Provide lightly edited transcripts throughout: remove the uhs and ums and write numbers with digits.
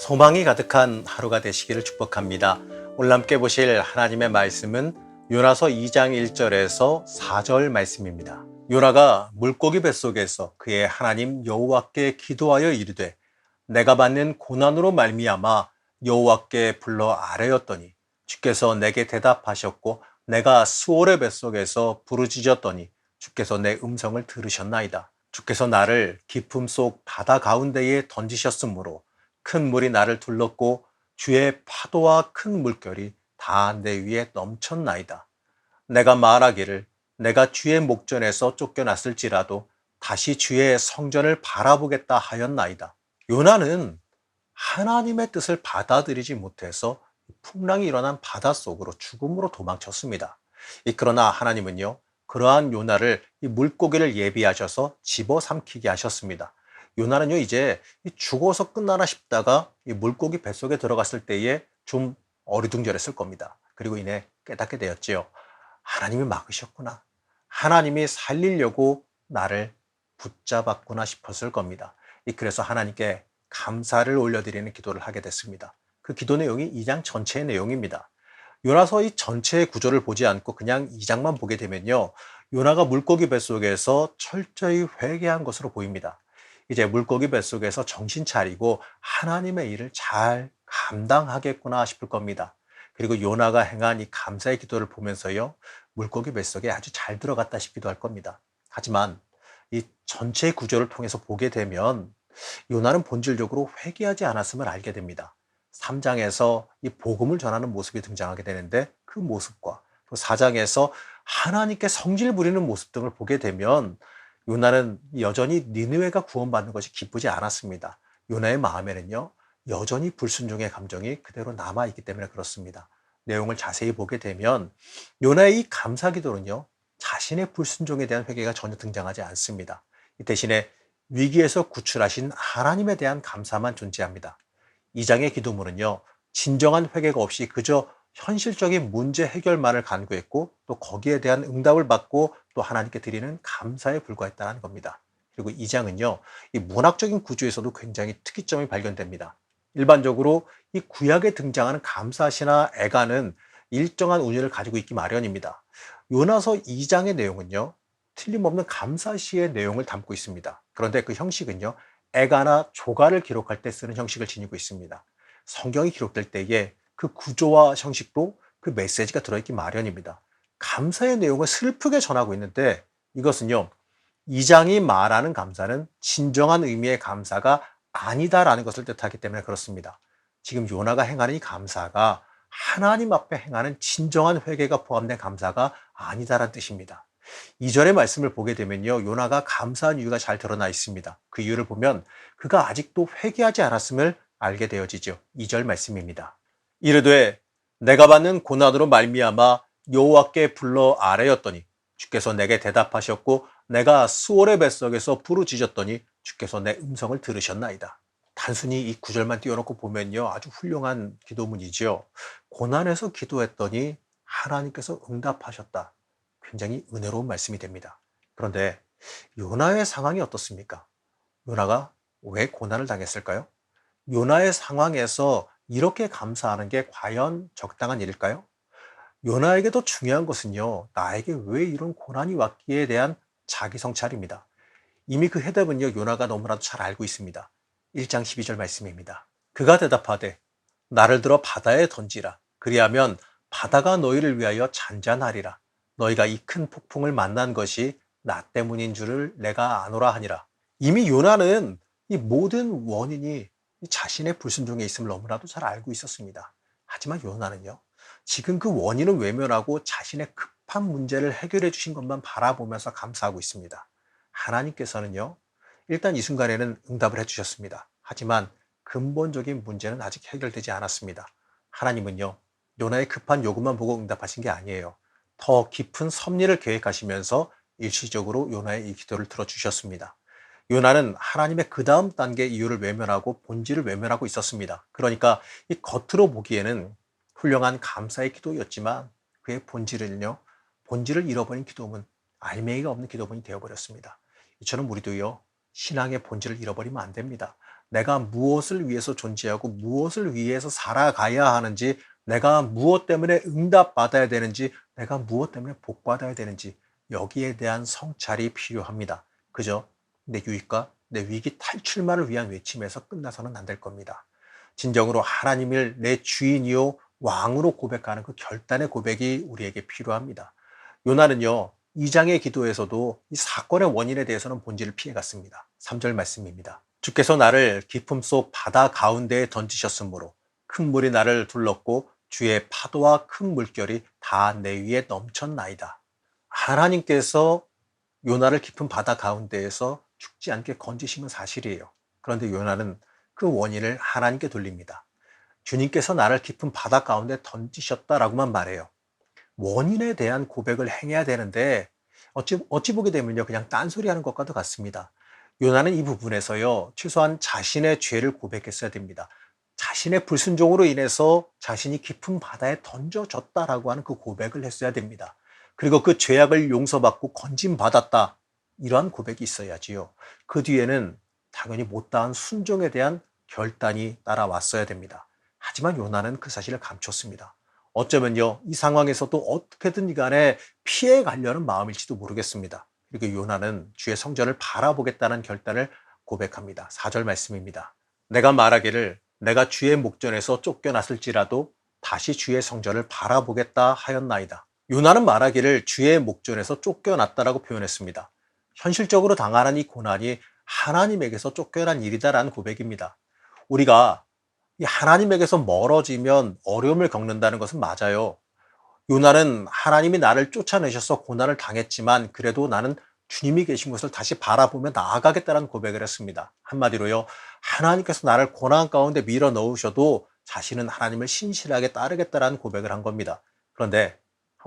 소망이 가득한 하루가 되시기를 축복합니다. 오늘 함께 보실 하나님의 말씀은 요나서 2장 1절에서 4절 말씀입니다. 요나가 물고기 뱃속에서 그의 하나님 여호와께 기도하여 이르되 내가 받는 고난으로 말미암아 여호와께 불러 아뢰었더니 주께서 내게 대답하셨고 내가 수월의 뱃속에서 부르짖었더니 주께서 내 음성을 들으셨나이다. 주께서 나를 깊음 속 바다 가운데에 던지셨으므로 큰 물이 나를 둘렀고 주의 파도와 큰 물결이 다 내 위에 넘쳤나이다. 내가 말하기를 내가 주의 목전에서 쫓겨났을지라도 다시 주의 성전을 바라보겠다 하였나이다. 요나는 하나님의 뜻을 받아들이지 못해서 풍랑이 일어난 바닷속으로 죽음으로 도망쳤습니다. 그러나 하나님은요, 그러한 요나를 이 물고기를 예비하셔서 집어삼키게 하셨습니다. 요나는요, 이제 죽어서 끝나나 싶다가 이 물고기 뱃속에 들어갔을 때에 좀 어리둥절했을 겁니다. 그리고 이내 깨닫게 되었지요. 하나님이 막으셨구나. 하나님이 살리려고 나를 붙잡았구나 싶었을 겁니다. 그래서 하나님께 감사를 올려드리는 기도를 하게 됐습니다. 그 기도 내용이 2장 전체의 내용입니다. 요나서 이 전체의 구조를 보지 않고 그냥 2장만 보게 되면요, 요나가 물고기 뱃속에서 철저히 회개한 것으로 보입니다. 이제 물고기 뱃속에서 정신 차리고 하나님의 일을 잘 감당하겠구나 싶을 겁니다. 그리고 요나가 행한 이 감사의 기도를 보면서요, 물고기 뱃속에 아주 잘 들어갔다 싶기도 할 겁니다. 하지만 이 전체 구조를 통해서 보게 되면 요나는 본질적으로 회개하지 않았음을 알게 됩니다. 3장에서 이 복음을 전하는 모습이 등장하게 되는데 그 모습과 또 4장에서 하나님께 성질 부리는 모습 등을 보게 되면 요나는 여전히 니느웨가 구원받는 것이 기쁘지 않았습니다. 요나의 마음에는요, 여전히 불순종의 감정이 그대로 남아있기 때문에 그렇습니다. 내용을 자세히 보게 되면 요나의 이 감사 기도는요, 자신의 불순종에 대한 회개가 전혀 등장하지 않습니다. 대신에 위기에서 구출하신 하나님에 대한 감사만 존재합니다. 2장의 기도문은요, 진정한 회개가 없이 그저 현실적인 문제 해결만을 간구했고 또 거기에 대한 응답을 받고 또 하나님께 드리는 감사에 불과했다는 겁니다. 그리고 2장은요, 이 문학적인 구조에서도 굉장히 특이점이 발견됩니다. 일반적으로 이 구약에 등장하는 감사시나 애가는 일정한 운율을 가지고 있기 마련입니다. 요나서 2장의 내용은요, 틀림없는 감사시의 내용을 담고 있습니다. 그런데 그 형식은요, 애가나 조가를 기록할 때 쓰는 형식을 지니고 있습니다. 성경이 기록될 때에 그 구조와 형식도 그 메시지가 들어있기 마련입니다. 감사의 내용을 슬프게 전하고 있는데 이것은요, 2장이 말하는 감사는 진정한 의미의 감사가 아니다라는 것을 뜻하기 때문에 그렇습니다. 지금 요나가 행하는 이 감사가 하나님 앞에 행하는 진정한 회개가 포함된 감사가 아니다라는 뜻입니다. 2절의 말씀을 보게 되면요, 요나가 감사한 이유가 잘 드러나 있습니다. 그 이유를 보면 그가 아직도 회개하지 않았음을 알게 되어지죠. 2절 말씀입니다. 이르되 내가 받는 고난으로 말미암아 여호와께 불러 아뢰었더니 주께서 내게 대답하셨고 내가 수월의 뱃속에서 부르짖었더니 주께서 내 음성을 들으셨나이다. 단순히 이 구절만 띄워놓고 보면요, 아주 훌륭한 기도문이지요. 고난에서 기도했더니 하나님께서 응답하셨다. 굉장히 은혜로운 말씀이 됩니다. 그런데 요나의 상황이 어떻습니까? 요나가 왜 고난을 당했을까요? 요나의 상황에서 이렇게 감사하는 게 과연 적당한 일일까요? 요나에게 더 중요한 것은요, 나에게 왜 이런 고난이 왔기에 대한 자기 성찰입니다. 이미 그 해답은요, 요나가 너무나도 잘 알고 있습니다. 1장 12절 말씀입니다. 그가 대답하되 나를 들어 바다에 던지라. 그리하면 바다가 너희를 위하여 잔잔하리라. 너희가 이 큰 폭풍을 만난 것이 나 때문인 줄을 내가 아노라 하니라. 이미 요나는 이 모든 원인이 자신의 불순종에 있음을 너무나도 잘 알고 있었습니다. 하지만 요나는요, 지금 그 원인은 외면하고 자신의 급한 문제를 해결해 주신 것만 바라보면서 감사하고 있습니다. 하나님께서는요, 일단 이 순간에는 응답을 해주셨습니다. 하지만 근본적인 문제는 아직 해결되지 않았습니다. 하나님은요, 요나의 급한 요구만 보고 응답하신 게 아니에요. 더 깊은 섭리를 계획하시면서 일시적으로 요나의 이 기도를 들어주셨습니다. 요나는 하나님의 그 다음 단계 이유를 외면하고 본질을 외면하고 있었습니다. 그러니까 이 겉으로 보기에는 훌륭한 감사의 기도였지만 그의 본질을 잃어버린 기도문, 알맹이가 없는 기도문이 되어버렸습니다. 이처럼 우리도요, 신앙의 본질을 잃어버리면 안 됩니다. 내가 무엇을 위해서 존재하고 무엇을 위해서 살아가야 하는지, 내가 무엇 때문에 응답받아야 되는지, 내가 무엇 때문에 복받아야 되는지, 여기에 대한 성찰이 필요합니다. 그저 내 유익과 내 위기 탈출만을 위한 외침에서 끝나서는 안 될 겁니다. 진정으로 하나님을 내 주인이요 왕으로 고백하는 그 결단의 고백이 우리에게 필요합니다. 요나는요, 2장의 기도에서도 이 사건의 원인에 대해서는 본질을 피해갔습니다. 3절 말씀입니다. 주께서 나를 깊음 속 바다 가운데에 던지셨으므로 큰 물이 나를 둘렀고 주의 파도와 큰 물결이 다 내 위에 넘쳤나이다. 하나님께서 요나를 깊은 바다 가운데에서 죽지 않게 건지심은 사실이에요. 그런데 요나는 그 원인을 하나님께 돌립니다. 주님께서 나를 깊은 바다 가운데 던지셨다라고만 말해요. 원인에 대한 고백을 행해야 되는데 어찌 보게 되면요, 그냥 딴소리하는 것과도 같습니다. 요나는 이 부분에서요, 최소한 자신의 죄를 고백했어야 됩니다. 자신의 불순종으로 인해서 자신이 깊은 바다에 던져졌다라고 하는 그 고백을 했어야 됩니다. 그리고 그 죄악을 용서받고 건짐받았다, 이러한 고백이 있어야지요. 그 뒤에는 당연히 못다한 순종에 대한 결단이 따라왔어야 됩니다. 하지만 요나는 그 사실을 감췄습니다. 어쩌면요, 이 상황에서도 어떻게든 간에 피해 가려는 마음일지도 모르겠습니다. 그리고 요나는 주의 성전을 바라보겠다는 결단을 고백합니다. 4절 말씀입니다. 내가 말하기를 내가 주의 목전에서 쫓겨났을지라도 다시 주의 성전을 바라보겠다 하였나이다. 요나는 말하기를 주의 목전에서 쫓겨났다라고 표현했습니다. 현실적으로 당하는 이 고난이 하나님에게서 쫓겨난 일이다라는 고백입니다. 우리가 하나님에게서 멀어지면 어려움을 겪는다는 것은 맞아요. 요나는 하나님이 나를 쫓아내셔서 고난을 당했지만 그래도 나는 주님이 계신 곳을 다시 바라보며 나아가겠다는 고백을 했습니다. 한마디로요, 하나님께서 나를 고난 가운데 밀어 넣으셔도 자신은 하나님을 신실하게 따르겠다는 고백을 한 겁니다. 그런데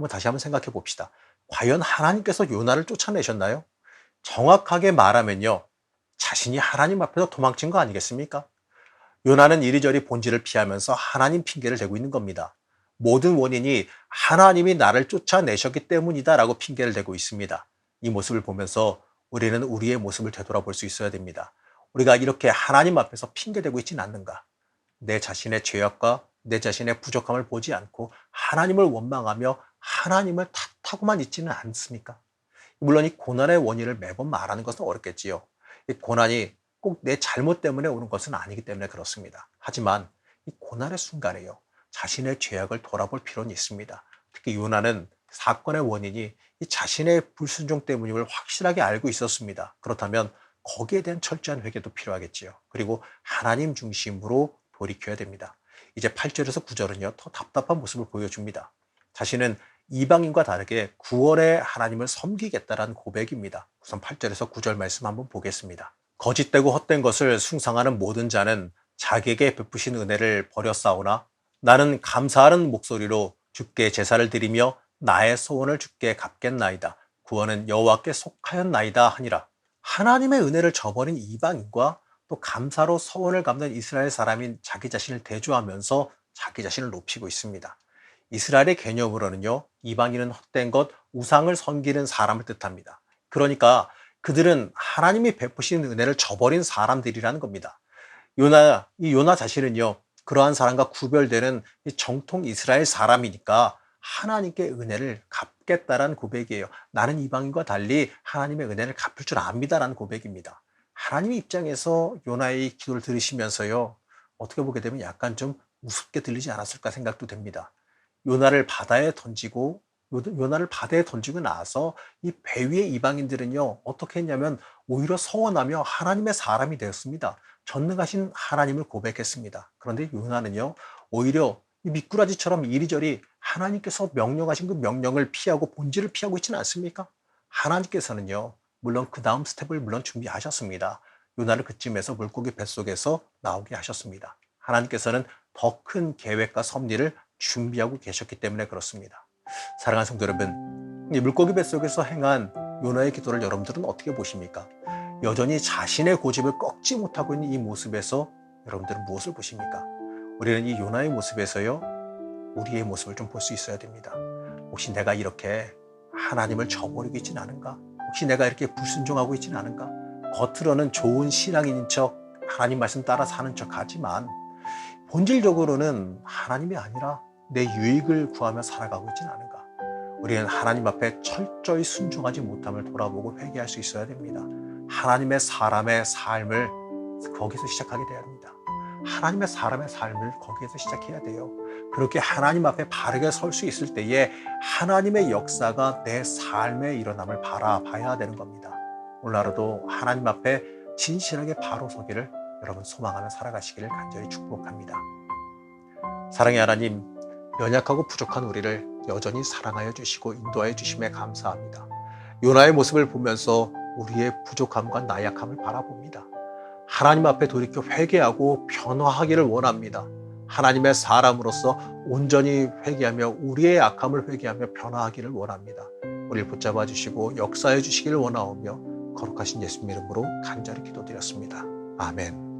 다시 한번 생각해 봅시다. 과연 하나님께서 요나를 쫓아내셨나요? 정확하게 말하면요, 자신이 하나님 앞에서 도망친 거 아니겠습니까? 요나는 이리저리 본질을 피하면서 하나님 핑계를 대고 있는 겁니다. 모든 원인이 하나님이 나를 쫓아내셨기 때문이다라고 핑계를 대고 있습니다. 이 모습을 보면서 우리는 우리의 모습을 되돌아볼 수 있어야 됩니다. 우리가 이렇게 하나님 앞에서 핑계대고 있지는 않는가? 내 자신의 죄악과 내 자신의 부족함을 보지 않고 하나님을 원망하며 하나님을 탓하고만 있지는 않습니까? 물론 이 고난의 원인을 매번 말하는 것은 어렵겠지요. 이 고난이 꼭 내 잘못 때문에 오는 것은 아니기 때문에 그렇습니다. 하지만 이 고난의 순간에요, 자신의 죄악을 돌아볼 필요는 있습니다. 특히 요나는 사건의 원인이 이 자신의 불순종 때문임을 확실하게 알고 있었습니다. 그렇다면 거기에 대한 철저한 회개도 필요하겠지요. 그리고 하나님 중심으로 돌이켜야 됩니다. 이제 8절에서 9절은요, 더 답답한 모습을 보여줍니다. 자신은 이방인과 다르게 구원의 하나님을 섬기겠다라는 고백입니다. 우선 8절에서 9절 말씀 한번 보겠습니다. 거짓되고 헛된 것을 숭상하는 모든 자는 자기에게 베푸신 은혜를 버렸사오나 나는 감사하는 목소리로 주께 제사를 드리며 나의 소원을 주께 갚겠나이다. 구원은 여호와께 속하였나이다 하니라. 하나님의 은혜를 저버린 이방인과 또 감사로 소원을 갚는 이스라엘 사람인 자기 자신을 대조하면서 자기 자신을 높이고 있습니다. 이스라엘의 개념으로는요, 이방인은 헛된 것, 우상을 섬기는 사람을 뜻합니다. 그러니까 그들은 하나님이 베푸신 은혜를 저버린 사람들이라는 겁니다. 이 요나 자신은요, 그러한 사람과 구별되는 이 정통 이스라엘 사람이니까 하나님께 은혜를 갚겠다라는 고백이에요. 나는 이방인과 달리 하나님의 은혜를 갚을 줄 압니다라는 고백입니다. 하나님 입장에서 요나의 기도를 들으시면서요, 어떻게 보게 되면 약간 좀 우습게 들리지 않았을까 생각도 됩니다. 요나를 바다에 던지고 나서 이 배 위의 이방인들은요, 어떻게 했냐면 오히려 서원하며 하나님의 사람이 되었습니다. 전능하신 하나님을 고백했습니다. 그런데 요나는요, 오히려 이 미꾸라지처럼 이리저리 하나님께서 명령하신 그 명령을 피하고 본질을 피하고 있지는 않습니까? 하나님께서는요, 물론 그 다음 스텝을 준비하셨습니다. 요나를 그쯤에서 물고기 뱃속에서 나오게 하셨습니다. 하나님께서는 더 큰 계획과 섭리를 준비하고 계셨기 때문에 그렇습니다. 사랑하는 성도 여러분, 이 물고기 뱃속에서 행한 요나의 기도를 여러분들은 어떻게 보십니까? 여전히 자신의 고집을 꺾지 못하고 있는 이 모습에서 여러분들은 무엇을 보십니까? 우리는 이 요나의 모습에서요, 우리의 모습을 좀 볼 수 있어야 됩니다. 혹시 내가 이렇게 하나님을 저버리고 있지는 않은가? 혹시 내가 이렇게 불순종하고 있지는 않은가? 겉으로는 좋은 신앙인인 척, 하나님 말씀 따라 사는 척 하지만 본질적으로는 하나님이 아니라 내 유익을 구하며 살아가고 있지는 않은가? 우리는 하나님 앞에 철저히 순종하지 못함을 돌아보고 회개할 수 있어야 됩니다. 하나님의 사람의 삶을 거기서 시작하게 돼야 합니다. 하나님의 사람의 삶을 거기에서 시작해야 돼요. 그렇게 하나님 앞에 바르게 설 수 있을 때에 하나님의 역사가 내 삶에 일어남을 바라봐야 되는 겁니다. 오늘 하루도 하나님 앞에 진실하게 바로 서기를 여러분 소망하며 살아가시기를 간절히 축복합니다. 사랑의 하나님, 연약하고 부족한 우리를 여전히 사랑하여 주시고 인도하여 주심에 감사합니다. 요나의 모습을 보면서 우리의 부족함과 나약함을 바라봅니다. 하나님 앞에 돌이켜 회개하고 변화하기를 원합니다. 하나님의 사람으로서 온전히 회개하며 우리의 악함을 회개하며 변화하기를 원합니다. 우리를 붙잡아 주시고 역사해 주시기를 원하오며 거룩하신 예수님 이름으로 간절히 기도드렸습니다. 아멘.